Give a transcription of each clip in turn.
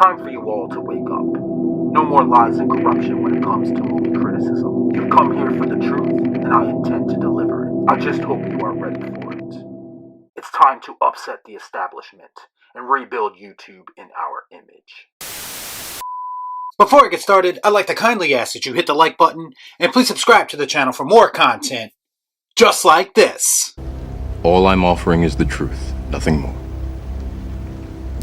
time for you all to wake up. No more lies and corruption when it comes to movie criticism. You've come here for the truth, and I intend to deliver it. I just hope you are ready for it. It's time to upset the establishment and rebuild YouTube in our image. Before I get started, I'd like to kindly ask that you hit the like button and please subscribe to the channel for more content just like this. All I'm offering is the truth, nothing more.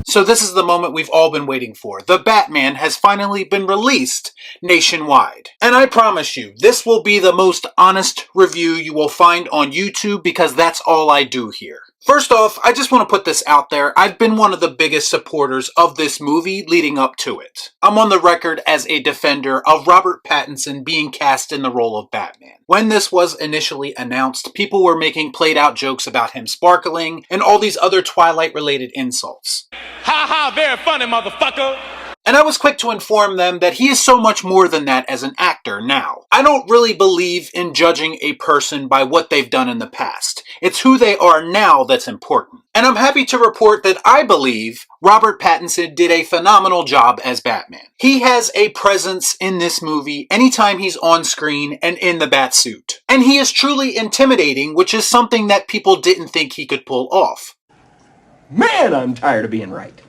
So this is the moment we've all been waiting for. The Batman has finally been released nationwide. And I promise you, this will be the most honest review you will find on YouTube because that's all I do here. First off, I just want to put this out there. I've been one of the biggest supporters of this movie leading up to it. I'm on the record as a defender of Robert Pattinson being cast in the role of Batman. When this was initially announced, people were making played-out jokes about him sparkling and all these other Twilight-related insults. Ha ha, very funny, motherfucker! And I was quick to inform them that he is so much more than that as an actor now. I don't really believe in judging a person by what they've done in the past. It's who they are now that's important. And I'm happy to report that I believe Robert Pattinson did a phenomenal job as Batman. He has a presence in this movie anytime he's on screen and in the Batsuit. And he is truly intimidating, which is something that people didn't think he could pull off. Man, I'm tired of being right.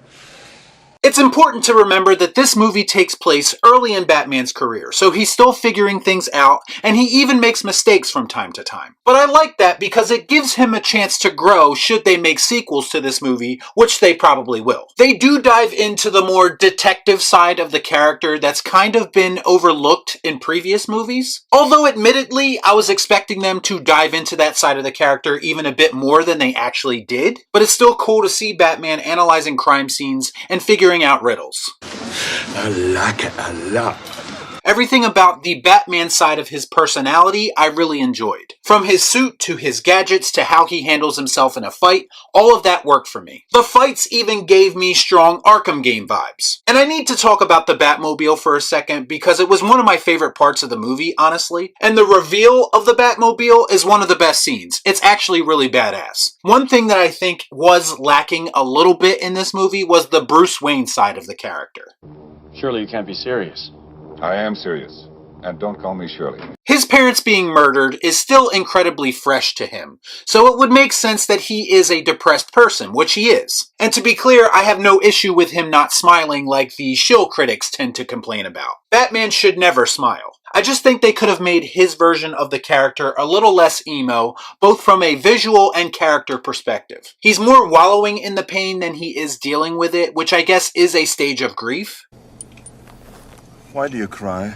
It's important to remember that this movie takes place early in Batman's career, so he's still figuring things out, and he even makes mistakes from time to time. But I like that because it gives him a chance to grow should they make sequels to this movie, which they probably will. They do dive into the more detective side of the character that's kind of been overlooked in previous movies. Although admittedly, I was expecting them to dive into that side of the character even a bit more than they actually did. But it's still cool to see Batman analyzing crime scenes and figuring out riddles. I like it a lot. Everything about the Batman side of his personality I really enjoyed. From his suit to his gadgets to how he handles himself in a fight, all of that worked for me. The fights even gave me strong Arkham game vibes. And I need to talk about the Batmobile for a second because it was one of my favorite parts of the movie, honestly. And the reveal of the Batmobile is one of the best scenes. It's actually really badass. One thing that I think was lacking a little bit in this movie was the Bruce Wayne side of the character. Surely you can't be serious. I am serious, and don't call me Shirley. His parents being murdered is still incredibly fresh to him, so it would make sense that he is a depressed person, which he is. And to be clear, I have no issue with him not smiling like the shill critics tend to complain about. Batman should never smile. I just think they could have made his version of the character a little less emo, both from a visual and character perspective. He's more wallowing in the pain than he is dealing with it, which I guess is a stage of grief. Why do you cry?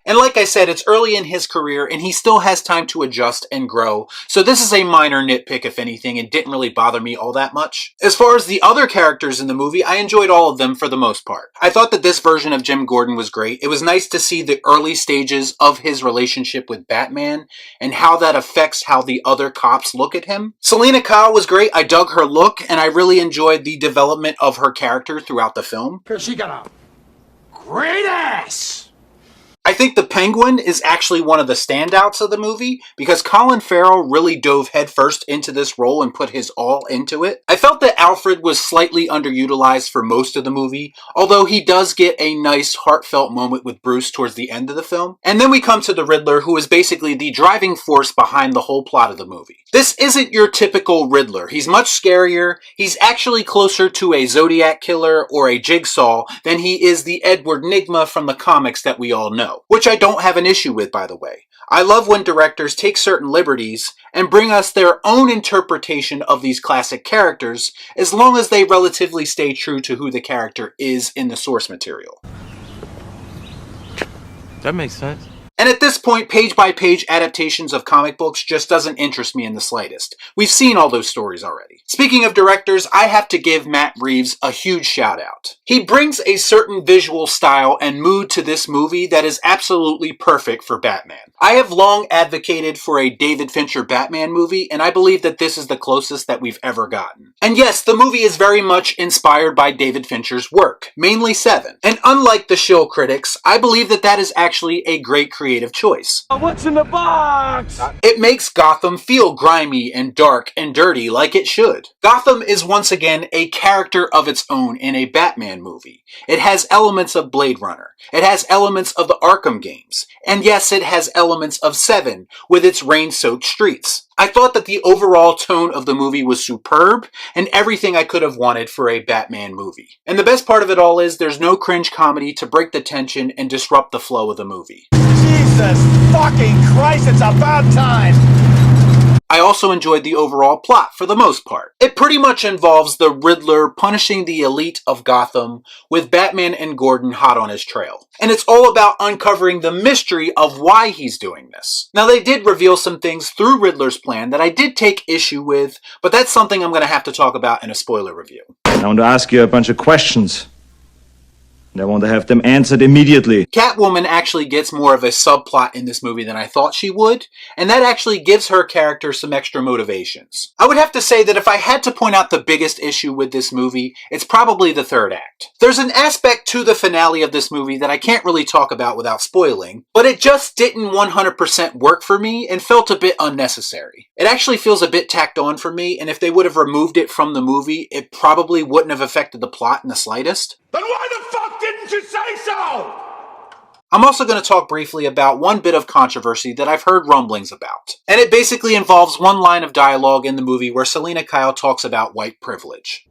And like I said, it's early in his career and he still has time to adjust and grow, so this is a minor nitpick if anything and didn't really bother me all that much. As far as the other characters in the movie, I enjoyed all of them for the most part. I thought that this version of Jim Gordon was great. It was nice to see the early stages of his relationship with Batman and how that affects how the other cops look at him. Selena Kyle was great. I dug her look and I really enjoyed the development of her character throughout the film. She got a great ass! I think the Penguin is actually one of the standouts of the movie because Colin Farrell really dove headfirst into this role and put his all into it. I felt that Alfred was slightly underutilized for most of the movie, although he does get a nice heartfelt moment with Bruce towards the end of the film. And then we come to the Riddler, who is basically the driving force behind the whole plot of the movie. This isn't your typical Riddler. He's much scarier. He's actually closer to a Zodiac killer or a Jigsaw than he is the Edward Nygma from the comics that we all know. Which I don't have an issue with, by the way. I love when directors take certain liberties and bring us their own interpretation of these classic characters, as long as they relatively stay true to who the character is in the source material. That makes sense. And at this point, page-by-page adaptations of comic books just doesn't interest me in the slightest. We've seen all those stories already. Speaking of directors, I have to give Matt Reeves a huge shout out. He brings a certain visual style and mood to this movie that is absolutely perfect for Batman. I have long advocated for a David Fincher Batman movie, and I believe that this is the closest that we've ever gotten. And yes, the movie is very much inspired by David Fincher's work, mainly Seven. And unlike the shill critics, I believe that that is actually a great creation creative choice. What's in the box? It makes Gotham feel grimy and dark and dirty like it should. Gotham is once again a character of its own in a Batman movie. It has elements of Blade Runner. It has elements of the Arkham games. And yes, it has elements of Seven with its rain-soaked streets. I thought that the overall tone of the movie was superb and everything I could have wanted for a Batman movie. And the best part of it all is there's no cringe comedy to break the tension and disrupt the flow of the movie. Jesus fucking Christ, it's about time! I also enjoyed the overall plot for the most part. It pretty much involves the Riddler punishing the elite of Gotham with Batman and Gordon hot on his trail. And it's all about uncovering the mystery of why he's doing this. Now they did reveal some things through Riddler's plan that I did take issue with, but that's something I'm going to have to talk about in a spoiler review. I want to ask you a bunch of questions. And I want to have them answered immediately. Catwoman actually gets more of a subplot in this movie than I thought she would, and that actually gives her character some extra motivations. I would have to say that if I had to point out the biggest issue with this movie, it's probably the third act. There's an aspect to the finale of this movie that I can't really talk about without spoiling, but it just didn't 100% work for me and felt a bit unnecessary. It actually feels a bit tacked on for me, and if they would have removed it from the movie, it probably wouldn't have affected the plot in the slightest. Then why the fuck didn't you say so? I'm also going to talk briefly about one bit of controversy that I've heard rumblings about. And it basically involves one line of dialogue in the movie where Selena Kyle talks about white privilege.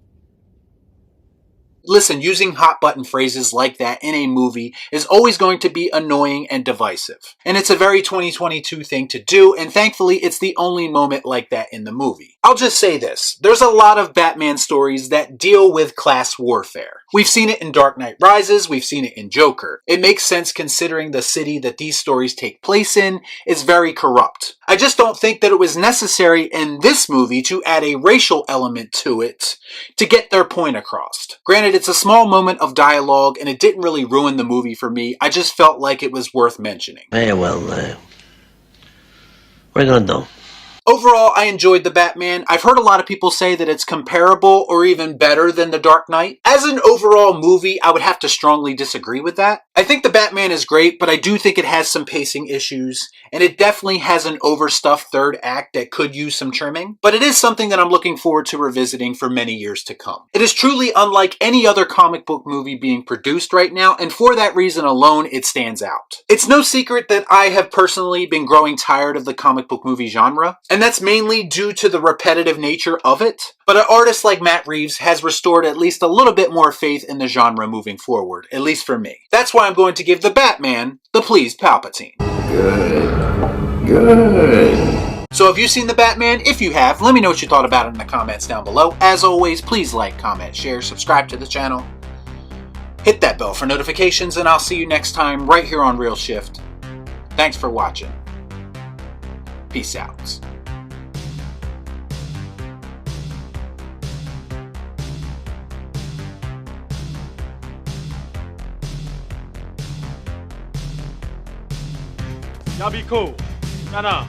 Listen, using hot button phrases like that in a movie is always going to be annoying and divisive. And it's a very 2022 thing to do, and thankfully it's the only moment like that in the movie. I'll just say this, there's a lot of Batman stories that deal with class warfare. We've seen it in Dark Knight Rises, we've seen it in Joker. It makes sense considering the city that these stories take place in is very corrupt. I just don't think that it was necessary in this movie to add a racial element to it to get their point across. Granted, it's a small moment of dialogue and it didn't really ruin the movie for me. I just felt like it was worth mentioning. Hey, well, we're gonna do. Overall, I enjoyed The Batman. I've heard a lot of people say that it's comparable or even better than The Dark Knight. As an overall movie, I would have to strongly disagree with that. I think The Batman is great, but I do think it has some pacing issues, and it definitely has an overstuffed third act that could use some trimming, but it is something that I'm looking forward to revisiting for many years to come. It is truly unlike any other comic book movie being produced right now, and for that reason alone, it stands out. It's no secret that I have personally been growing tired of the comic book movie genre, and that's mainly due to the repetitive nature of it, but an artist like Matt Reeves has restored at least a little bit more faith in the genre moving forward, at least for me. That's why I'm going to give The Batman the Please Palpatine. Good. So have you seen The Batman? If you have, let me know what you thought about it in the comments down below. As always, please like, comment, share, subscribe to the channel. Hit that bell for notifications, and I'll see you next time right here on Real Shift. Thanks for watching. Peace out. Y'all be cool. Nah.